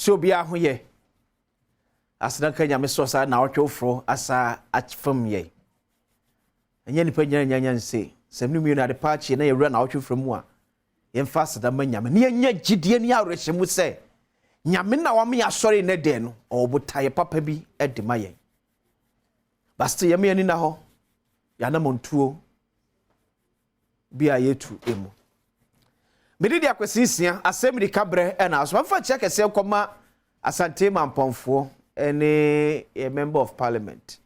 so bia ho ye asena ka nyame so sa na otwofro asa atfam ye enye nipa nyanya nse semnu mi na de paachi na ye wura na otwofro mu a ye mfa sada ma nyame ne nya gidie ne awerehemu se nyame na wa me asori ne de no obotaye papa bi ede ma ye baste ye me ni na ho ya na montuo bia yetu emu medidi akwesisia asem di kabre na aso mfa check ese koma asante mamponfo any a member of parliament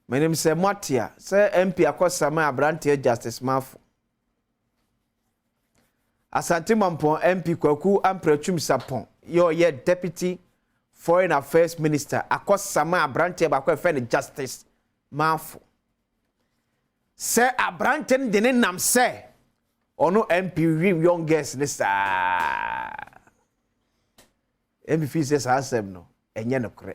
my name is Matia say MP akosama abrante justice mafo asante mampon MP kwaku amprachum sapon your deputy foreign affairs minister akosama abrante bakwa fe justice mafo say abrante de ne nam say ono MP youngest ne sa MP says Asem no enye no kre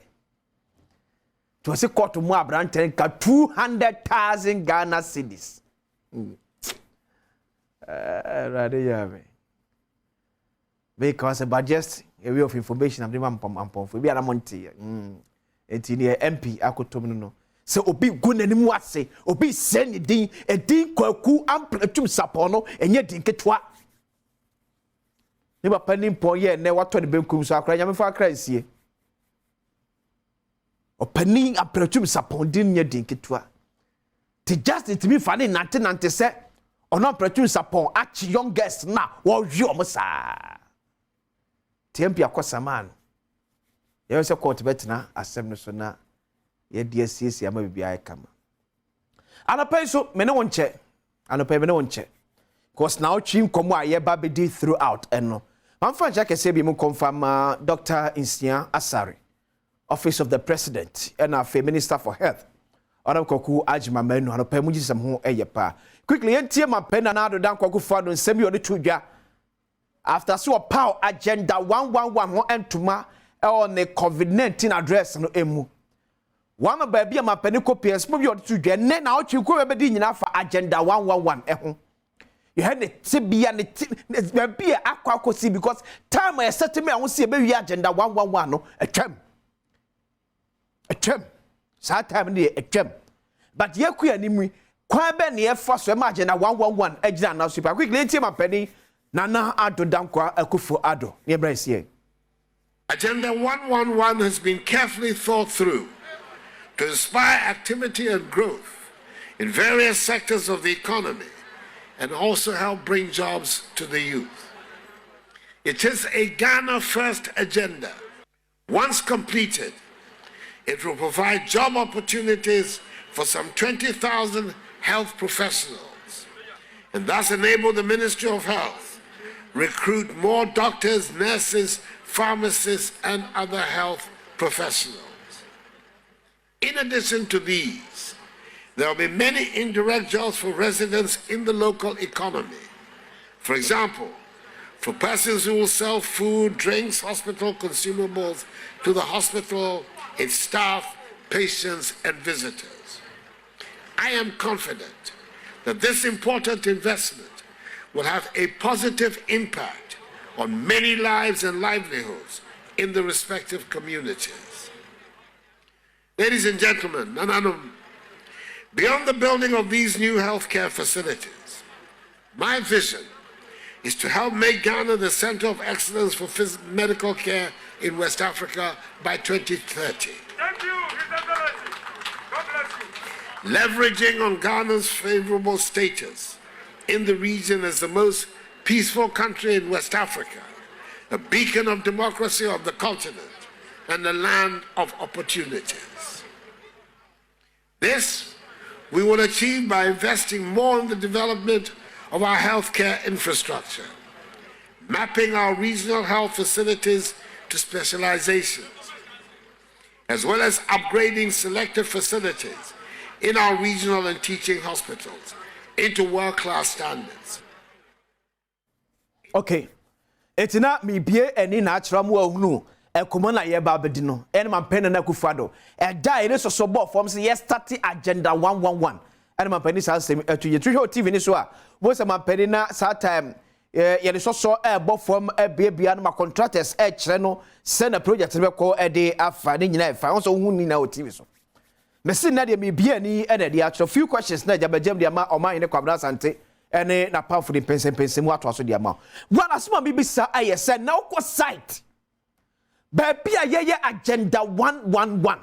to se court mu abrante ka 200,000 Ghana cedis rather yave because about just a way of information am dem pom for be ana monte enti ne MP akotom no se obi gu nanimu ase obi se ne din edin kwaku amplatum sapono enye din ketwa ne ba panim pon ye ne wato ne benkum so akra nyame fa akra sie opanin amplatum sapon din nye din ketwa te just it me fa ne nante se ono amplatum sapon achi youngest na wo hwe omo sa tempi akosama no ye se court betina asem no so na ye DSC ama bibia kama anapa so me ne wonche anapa me ne wonche cause now chim komo aye ba be di throughout eno manfa ncha kese bi mu confirm Dr. Insia Asare Office of the President and our Minister for Health ona koku ajima manu anapa mu gisem ho pa quickly entie ma pena na do dan koku fa no nsem yo de tudwa after so power agenda 111 ho entuma on the COVID-19 address no emu one of baby ma peni copies mo bi odu dwe ne na ochi ko be di nyina fa agenda 111 eho you had the tibia ne baby akwa akosi because time I set me I see be wi agenda 111 no atwam sa time ne atwam but yeku animu kwa be ne fa so ma agenda 111 agina na super quickly tie ma peni nana ado dankwa akufo ado ne bra sie agenda 111 has been carefully thought through to inspire activity and growth in various sectors of the economy and also help bring jobs to the youth. It is a Ghana first agenda. Once completed, it will provide job opportunities for some 20,000 health professionals and thus enable the Ministry of Health recruit more doctors, nurses, pharmacists, and other health professionals. In addition to these, there will be many indirect jobs for residents in the local economy. For example, for persons who will sell food, drinks, hospital consumables to the hospital, its staff, patients, and visitors. I am confident that this important investment will have a positive impact on many lives and livelihoods in the respective communities. Ladies and gentlemen, Adom, beyond the building of these new healthcare facilities, my vision is to help make Ghana the center of excellence for medical care in West Africa by 2030. Thank you, His Excellency. God bless you. Leveraging on Ghana's favorable status in the region as the most peaceful country in West Africa, a beacon of democracy of the continent, and a land of opportunities. This we will achieve by investing more in the development of our healthcare infrastructure, mapping our regional health facilities to specializations, as well as upgrading selected facilities in our regional and teaching hospitals into world-class standards. Okay, it's not me be any natural no. Ekomona ye ba bedi no ene man pen na kufado e da ene so bo form say yes start agenda 111 ene man pen sa sem etu ye twihwe TV ni so a wo se man pen na sa time ye de so bofom bia no ma contractors kire no se na project be ko de afa ne nyina afa so hu ni na o TV so me sin na de me bia ni e na de a few questions na jabajam de ma o man ne kwabra sante ene na powerful de pensem mu ato so de ma one asoma bibisa aye se na ko site ba bia ye agenda 111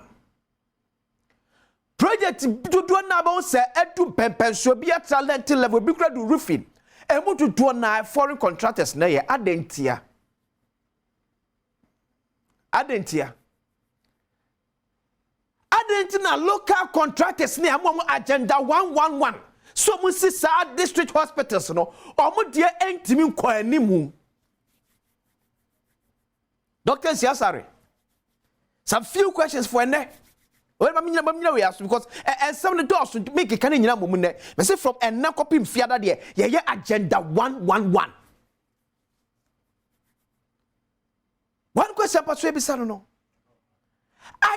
project dudu na ba se edu pempenso bia talent level bi kra do roofing emu dudu na foreign contractors na ye adentia na local contractors na am agenda 111 so mu si sa district hospitals no omo de entimi nkọ animu Dr. Siasare some few questions for ne well mamina we ask because and some the doors to make it can nyina momu ne me say from enna copy fiada de ye agenda 111 one question paso ebisa no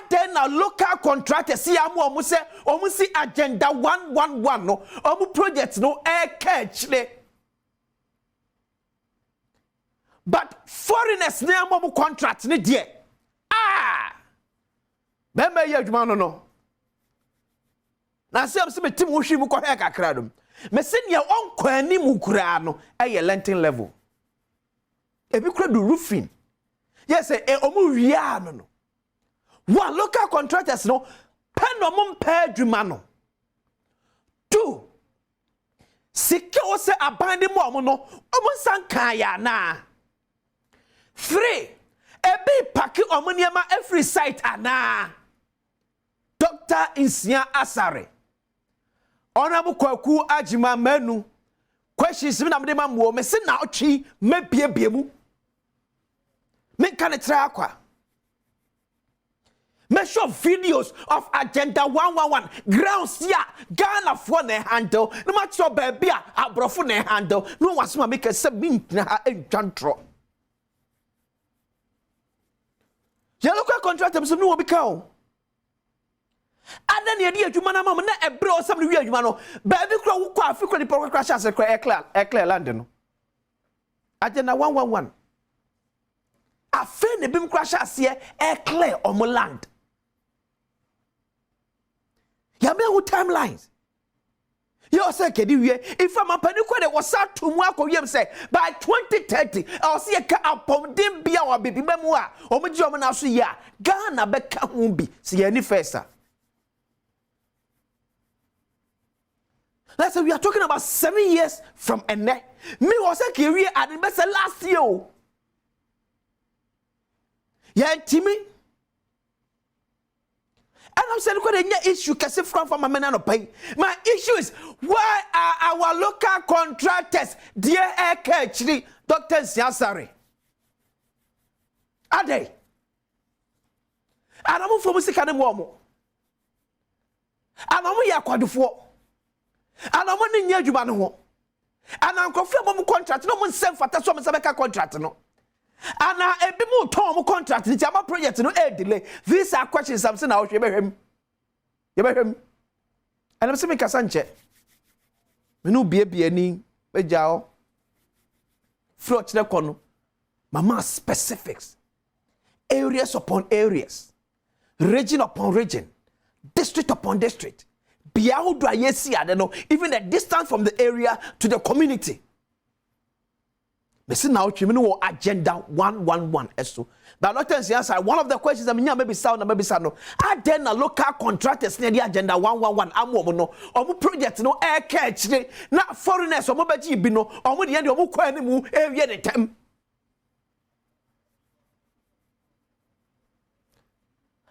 then a local contractor see amu omu si agenda 111 no omu project no catch le but foreigners na amu contract ne die bema ye adwuma no na se am se metim wo hwi mu ko he kakra dum me se ne onko ani mu kura no eye lenting level ebi kura do roofing yes omu wia no one local contractors no pen omum pay adwuma no two sike wo se abande mu omu no omu sanka ya na three ebi paki omu niema every site ana Dr. Insia Asare Honorable Kwaku Ajima Menu questions na mde mamuo me se na otwi mebie mu me kan tra akwa me show videos of agenda 111 grounds ya Ghana for na handle no ma cho ba bia abrofo na handle no wasoma make se bintina ha entwantro ya local contractor so no obi ka and then ye dia adwuma na mam na ebre o sam no wi adwuma no ba bi kro wo kwa afi kro ni pro crash as clear land no agenda 111 afi ne bim crash as ye clear o mo land ya me wo timelines you say kedi wie if am pani ko de was to mu akoyem say by 2030 I see ka apom dem bia wa bebi mamu a o mo gi o mo na so ya Ghana be ka hu bi se ya ni first. Let's say we are talking about 7 years from enne. Me was a career and best last year. Yeah, Timmy. And I'm saying, what issue can say from my man no pay. My issue is why are our local contractors dear actually Dr. Siasare? Are they? And I'm for music and more. And I'm here quadruple. And I'm only near you, man. And I'm confirming contract. No one sent for some contract. No. And now a bit more Tom contract. It's a project. No delay. These are questions. Something I'll share him. You hear him. And I'm saying, Casanche. Me no be any. Me jao. Float the corner. Mama specifics. Areas upon areas. Region upon region. District upon district. Even the distance from the area to the community. Listen now, you agenda 111 so. But not answer one of the questions I mean maybe sound maybe sound. Are then a local contractors near the agenda 111 amomo no or project no air catch na foreigners or mobaji bi no or the end of kwani mu area the time.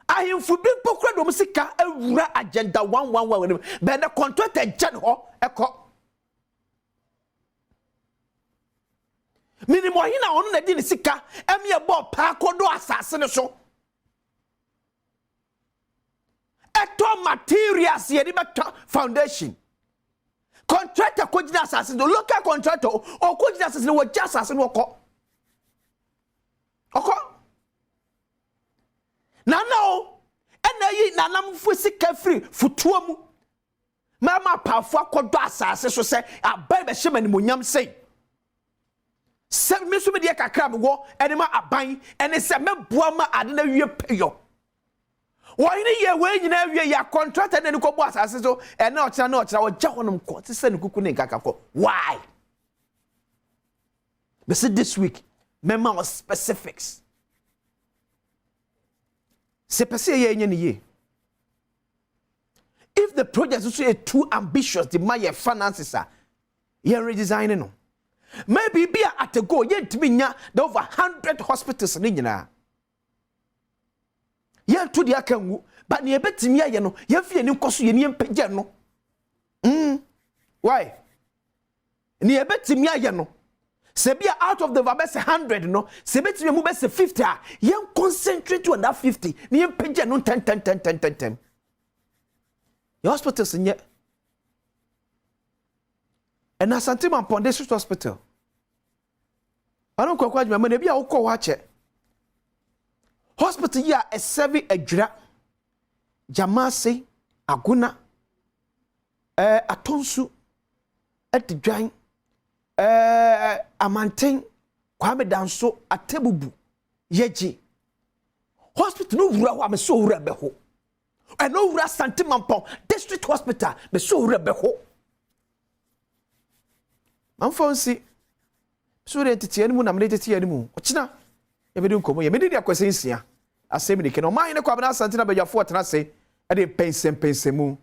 I am for big pokra musika ewura agenda 111 but the contractor jan ho eko minimo hina onu na di ni sika emi e bo pa kodo asase ne so eto materials ye di beto foundation contractor ko gina asase the local contractor o ko gina asase no wo just asase no oko na yi na nam fu sika free futuo mu mama pa fu akodo asase so se abai be hye mani monyam sei se me so me de kakra me wo ene ma aban ene se meboa ma ade na wie peyo wo ine ye we nyina wie ya contract na ni ko bo asase so ene o kira o gya honom ko te se ne kuku ne nkaka ko why but this week memma was specifics se pese ye nya ni ye if the project is too ambitious the my finances are you redesigning no maybe be at a go yet to be nya the over 100 hospitals ni nyina ye to the akanwu but ne betimi aye no ye fie ni koso ye ni mpagye no why ne betimi aye no se be out of the verse 100 no se betimi mu be 50 ye concentrate on that 50 ne mpagye no 10 your hospitals in yet and Asante Mampong District Hospital. I don't quite remember maybe I'll call watch it. Hospital ya a serving a gra Jamasi Aguna Atonsu at the giant Amantin Kwame Danso at Tebubu Yeji Hospital no rua me so rebeho. I know Asante Mampong District Hospital me so rebeho. I'm fancy. So the entity mu na me entity animu. Ochina. E be nkomo ye me dey akwese nsia. Asem ni ke no man ne kwabena Asante na bejafo tena se e dey pensem mu.